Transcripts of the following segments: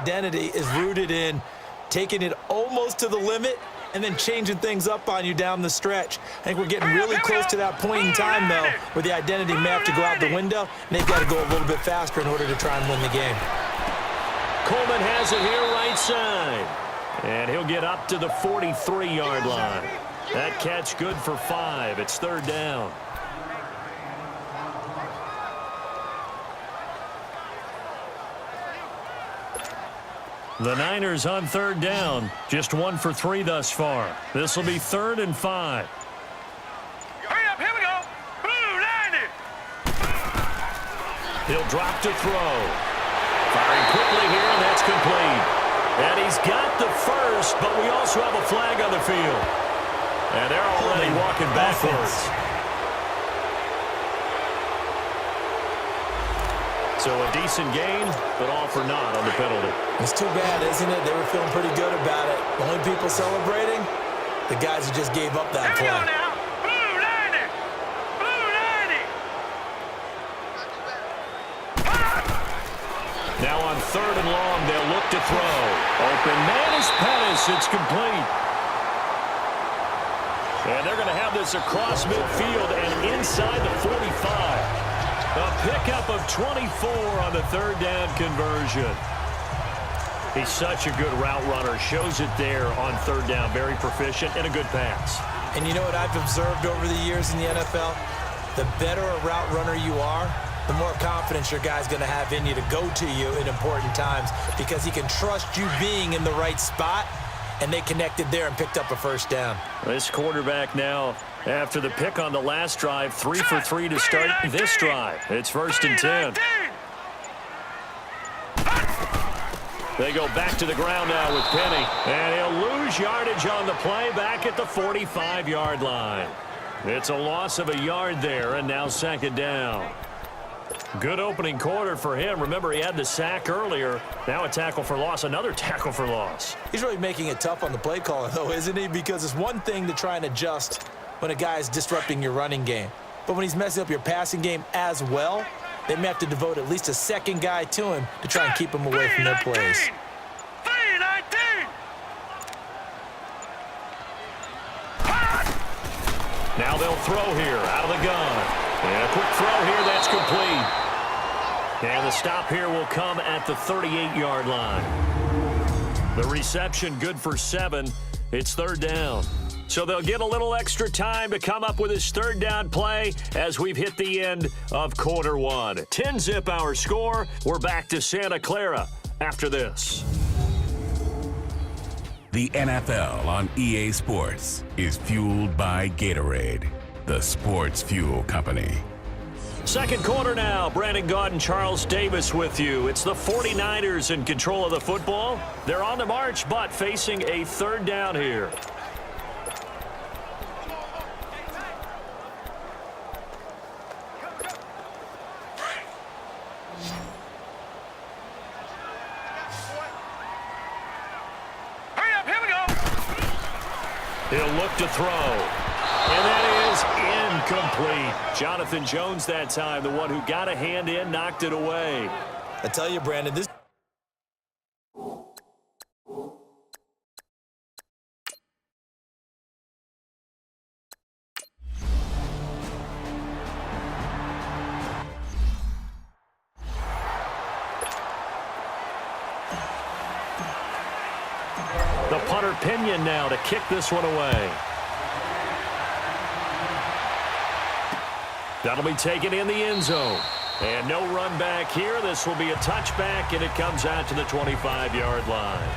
Identity is rooted in taking it almost to the limit and then changing things up on you down the stretch. I think we're getting really close to that point in time, though, where the identity may have to go out the window, and they've got to go a little bit faster in order to try and win the game. Coleman has it here right side. And he'll get up to the 43-yard line. That catch good for 5. It's third down. The Niners on third down. Just 1 for 3 thus far. This will be 3rd and 5. Hurry up, here we go. Blue 90. He'll drop to throw. Firing quickly here, and that's complete. And he's got the first, but we also have a flag on the field. And they're already walking backwards. So a decent gain, but all for naught on the penalty. It's too bad, isn't it? They were feeling pretty good about it. The only people celebrating, the guys who just gave up that play. Here we go now. Blue 90. Blue 90. Now on 3rd and long, they'll look to throw. Open man is Pettis. It's complete. And they're going to have this across midfield and inside the 45. A pickup of 24 on the 3rd down conversion. He's such a good route runner. Shows it there on 3rd down. Very proficient and a good pass. And you know what I've observed over the years in the NFL? The better a route runner you are, the more confidence your guy's going to have in you to go to you in important times because he can trust you being in the right spot, and they connected there and picked up a first down. This quarterback now, after the pick on the last drive, 3 for 3 to start this drive. It's 1st and 10. They go back to the ground now with Penny. And he'll lose yardage on the play back at the 45-yard line. It's a loss of a yard there, and now 2nd down. Good opening quarter for him. Remember, he had the sack earlier. Now a tackle for loss, another tackle for loss. He's really making it tough on the play caller, though, isn't he? Because it's one thing to try and adjust when a guy is disrupting your running game. But when he's messing up your passing game as well, they may have to devote at least a second guy to him to try and keep him away from their plays. 319. Now they'll throw here out of the gun. And a quick throw here, that's complete. And the stop here will come at the 38-yard line. The reception good for 7. It's 3rd down. So they'll get a little extra time to come up with his 3rd down play as we've hit the end of quarter 1. 10-zip our score. We're back to Santa Clara after this. The NFL on EA Sports is fueled by Gatorade, the sports fuel company. Second quarter now. Brandon Gaud and Charles Davis with you. It's the 49ers in control of the football. They're on the march, but facing a 3rd down here. He'll look to throw. And that is incomplete. Jonathan Jones that time, the one who got a hand in, knocked it away. I tell you, Brandon, this... The punter Pinion now to kick this one away. That'll be taken in the end zone. And no run back here. This will be a touchback, and it comes out to the 25-yard line.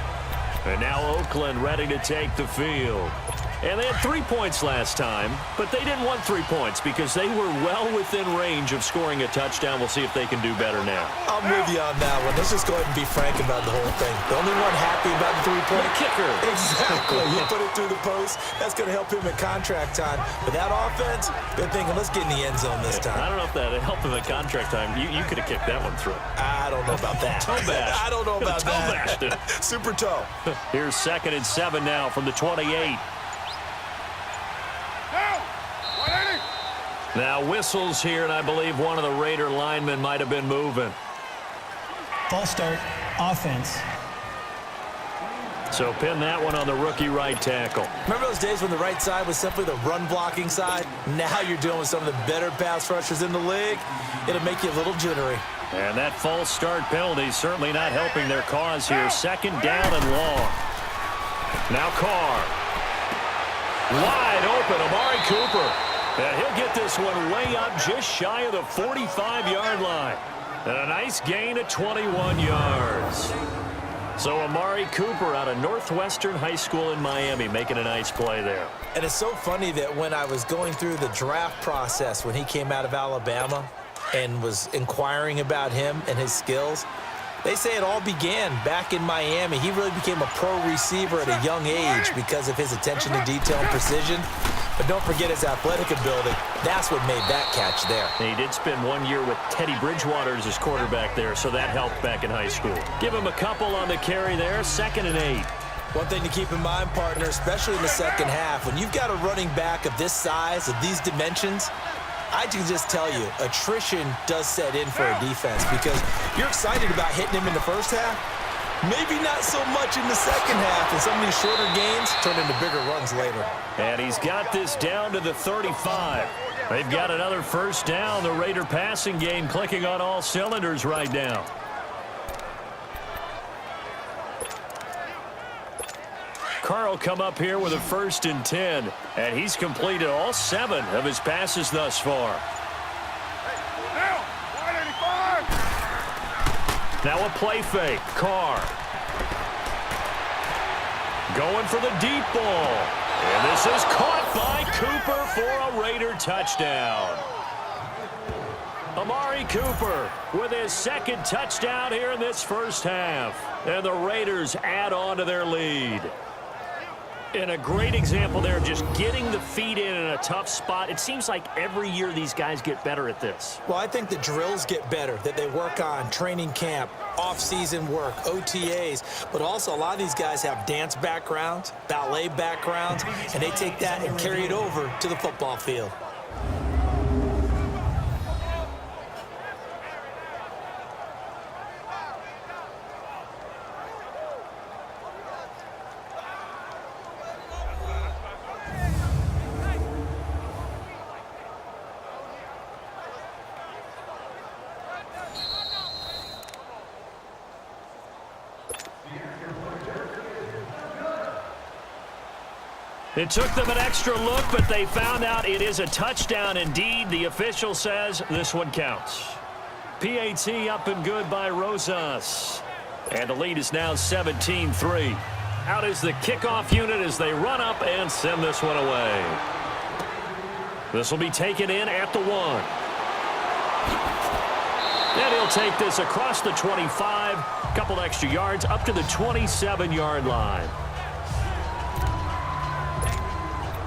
And now Oakland ready to take the field. And they had 3 points last time, but they didn't want 3 points because they were well within range of scoring a touchdown. We'll see if they can do better now. I'm with you on that one. Let's just go ahead and be frank about the whole thing. The only one happy about the 3-point kicker. Exactly. You put it through the post. That's going to help him at contract time. But that offense, they're thinking, let's get in the end zone this time. I don't know if that helped him at contract time. You could have kicked that one through. I don't know about that. Toe bash. I don't know about toe that. bashed it. Super toe. Here's 2nd and 7 now from the 28. Now whistles here, and I believe one of the Raider linemen might have been moving. False start, offense. So pin that one on the rookie right tackle. Remember those days when the right side was simply the run-blocking side? Now you're dealing with some of the better pass rushers in the league. It'll make you a little jittery. And that false start penalty certainly not helping their cause here. Second down and long. Now Carr. Wide open, Amari Cooper. And he'll get this one way up just shy of the 45-yard line. And a nice gain of 21 yards. So Amari Cooper out of Northwestern High School in Miami making a nice play there. And it's so funny that when I was going through the draft process when he came out of Alabama and was inquiring about him and his skills, they say it all began back in Miami. He really became a pro receiver at a young age because of his attention to detail and precision. But don't forget his athletic ability. That's what made that catch there. He did spend 1 year with Teddy Bridgewater as his quarterback there, so that helped back in high school. Give him a couple on the carry there, 2nd and 8. One thing to keep in mind, partner, especially in the second half, when you've got a running back of this size, of these dimensions, I can just tell you, attrition does set in for a defense because you're excited about hitting him in the first half. Maybe not so much in the second half, and some of these shorter gains turn into bigger runs later. And he's got this down to the 35. They've got another first down. The Raider passing game clicking on all cylinders right now. Carl come up here with a 1st and 10, and he's completed all 7 of his passes thus far. Now a play fake. Carr. Going for the deep ball. And this is caught by Cooper for a Raider touchdown. Amari Cooper with his 2nd touchdown here in this first half. And the Raiders add on to their lead. And a great example there of just getting the feet in a tough spot. It seems like every year these guys get better at this. Well, I think the drills get better, that they work on training camp, off-season work, OTAs, but also a lot of these guys have dance backgrounds, ballet backgrounds, and they take that and carry it over to the football field. It took them an extra look, but they found out it is a touchdown indeed. The official says this one counts. PAT up and good by Rosas. And the lead is now 17-3. Out is the kickoff unit as they run up and send this one away. This will be taken in at the 1. And he'll take this across the 25. Couple extra yards up to the 27-yard line.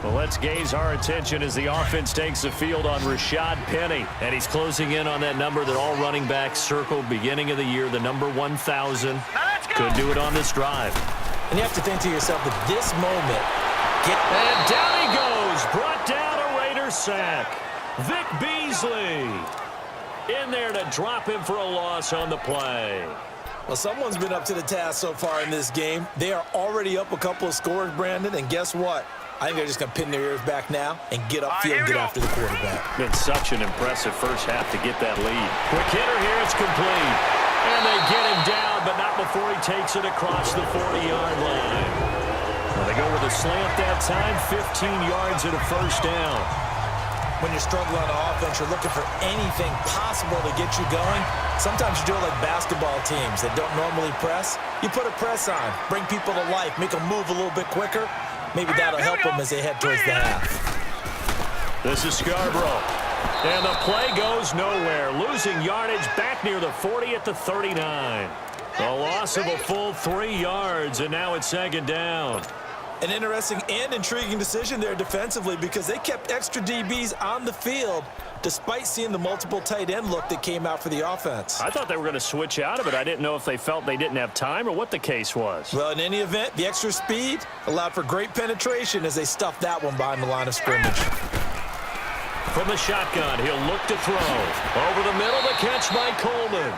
Well, let's gaze our attention as the offense takes the field on Rashad Penny. And he's closing in on that number that all running backs circled beginning of the year, the number 1,000. Could do it on this drive. And you have to think to yourself at this moment, and down he goes. Brought down a Raider sack. Vic Beasley in there to drop him for a loss on the play. Well, someone's been up to the task so far in this game. They are already up a couple of scores, Brandon, and guess what? I think they're just going to pin their ears back now and get upfield and get after the quarterback. Been such an impressive first half to get that lead. Quick hitter here, it's complete. And they get him down, but not before he takes it across the 40-yard line. Well, they go with a slant that time, 15 yards and a first down. When you're struggling on offense, you're looking for anything possible to get you going. Sometimes you do it like basketball teams that don't normally press. You put a press on, bring people to life, make them move a little bit quicker. Maybe that'll help them as they head towards the half. This is Scarborough. And the play goes nowhere. Losing yardage back near the 40 at the 39. A loss of a full 3 yards, and now it's 2nd down. An interesting and intriguing decision there defensively because they kept extra DBs on the field despite seeing the multiple tight end look that came out for the offense. I thought they were going to switch out of it. I didn't know if they felt they didn't have time or what the case was. Well, in any event, the extra speed allowed for great penetration as they stuffed that one behind the line of scrimmage. From the shotgun, he'll look to throw. Over the middle, the catch by Coleman.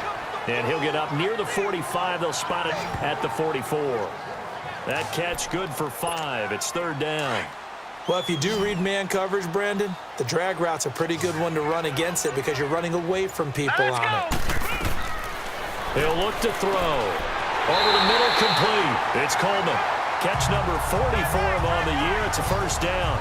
And he'll get up near the 45. They'll spot it at the 44. That catch good for 5. It's 3rd down. Well, if you do read man coverage, Brandon, the drag route's a pretty good one to run against it because you're running away from people on it. He'll look to throw. Over the middle, complete. It's Coleman. Catch number 40 for him on the year. It's a 1st down.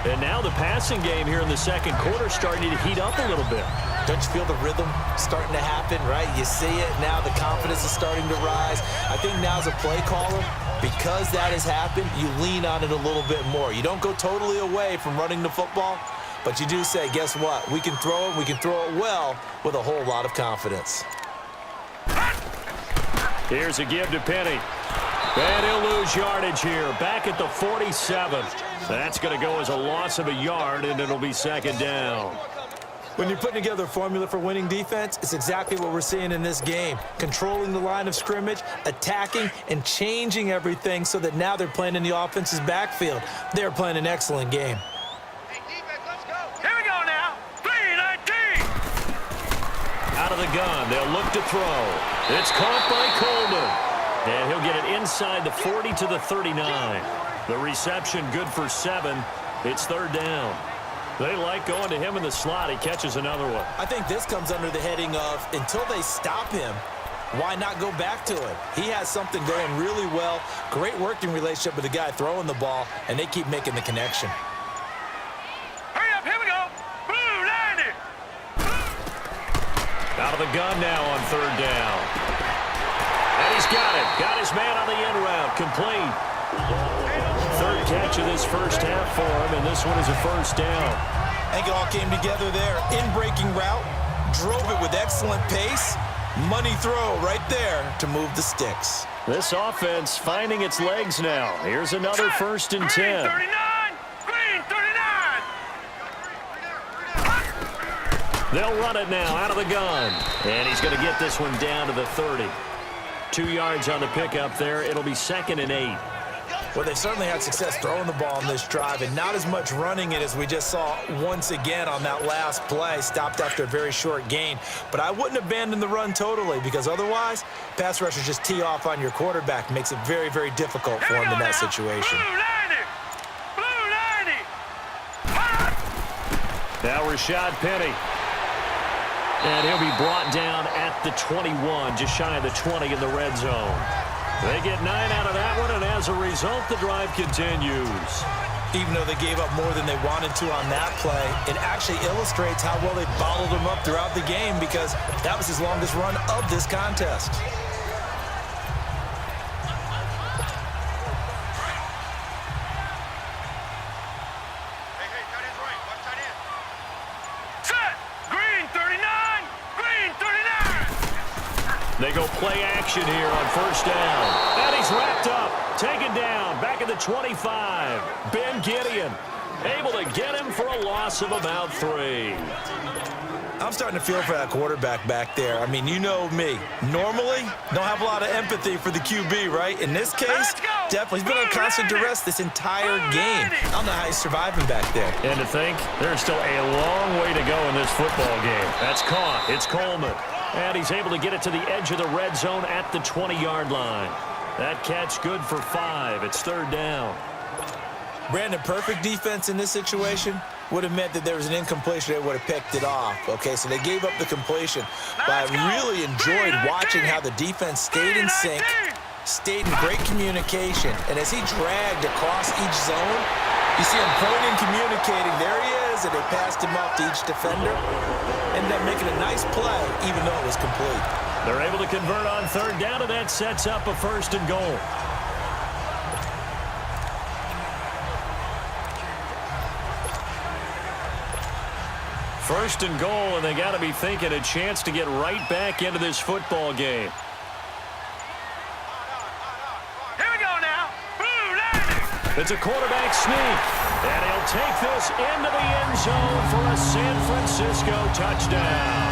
And now the passing game here in the 2nd quarter starting to heat up a little bit. Don't you feel the rhythm starting to happen, right? You see it now. The confidence is starting to rise. I think now as a play caller, because that has happened, you lean on it a little bit more. You don't go totally away from running the football, but you do say, guess what? We can throw it. We can throw it well with a whole lot of confidence. Here's a give to Penny. And he'll lose yardage here. Back at the 47. That's going to go as a loss of a yard, and it'll be 2nd down. When you're putting together a formula for winning defense, it's exactly what we're seeing in this game. Controlling the line of scrimmage, attacking, and changing everything so that now they're playing in the offense's backfield. They're playing an excellent game. Hey, defense, let's go. Here we go now. 3-19. Out of the gun, they'll look to throw. It's caught by Coleman. And he'll get it inside the 40 to the 39. The reception good for 7. It's 3rd down. They like going to him in the slot. He catches another one. I think this comes under the heading of until they stop him, why not go back to him? He has something going really well. Great working relationship with the guy throwing the ball, and they keep making the connection. Hurry up, here we go. Blue, 90. Out of the gun now on 3rd down. And he's got it. Got his man on the end route. Complete. 3rd catch of this 1st half for him, and this one is a 1st down. I think it all came together there. In-breaking route, drove it with excellent pace. Money throw right there to move the sticks. This offense finding its legs now. Here's another 1st and 10. Green 39. Green 39. They'll run it now out of the gun. And he's going to get this one down to the 30. 2 yards on the pickup there. It'll be 2nd and 8. Well, they've certainly had success throwing the ball in this drive, and not as much running it as we just saw once again on that last play. Stopped after a very short gain. But I wouldn't abandon the run totally, because otherwise, pass rushers just tee off on your quarterback. Makes it very, very difficult for him in that situation. Blue 90. Blue 90. Now Rashad Penny. And he'll be brought down at the 21, just shy of the 20 in the red zone. They get 9 out of that one, and as a result, the drive continues. Even though they gave up more than they wanted to on that play, it actually illustrates how well they bottled them up throughout the game, because that was his longest run of this contest. They go play action here on 1st down. And he's wrapped up, taken down, back at the 25. Ben Gideon able to get him for a loss of about 3. I'm starting to feel for that quarterback back there. I mean, you know me. Normally, don't have a lot of empathy for the QB, right? In this case, definitely. He's been on constant duress this entire game. I don't know how he's surviving back there. And to think, there's still a long way to go in this football game. That's caught. It's Coleman. And he's able to get it to the edge of the red zone at the 20-yard line. That catch good for 5. It's 3rd down. Brandon, perfect defense in this situation would have meant that there was an incompletion. They would have picked it off. Okay, so they gave up the completion. But I really enjoyed watching how the defense stayed in sync, stayed in great communication. And as he dragged across each zone, you see him pointing, communicating. There he is, and they passed him off to each defender. Ended up making a nice play, even though it was complete. They're able to convert on 3rd down, and that sets up a 1st and goal. First and goal, and they got to be thinking a chance to get right back into this football game. Here we go now. Blue 90. It's a quarterback sneak, and he'll take this into the end zone for a San Francisco touchdown.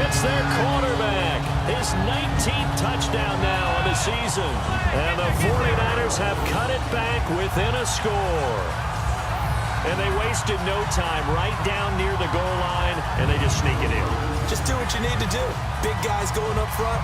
It's their quarterback, his 19th touchdown now on the season, and the 49ers have cut it back within a score. And they wasted no time right down near the goal line, and they just sneak it in. Just do what you need to do. Big guys going up front.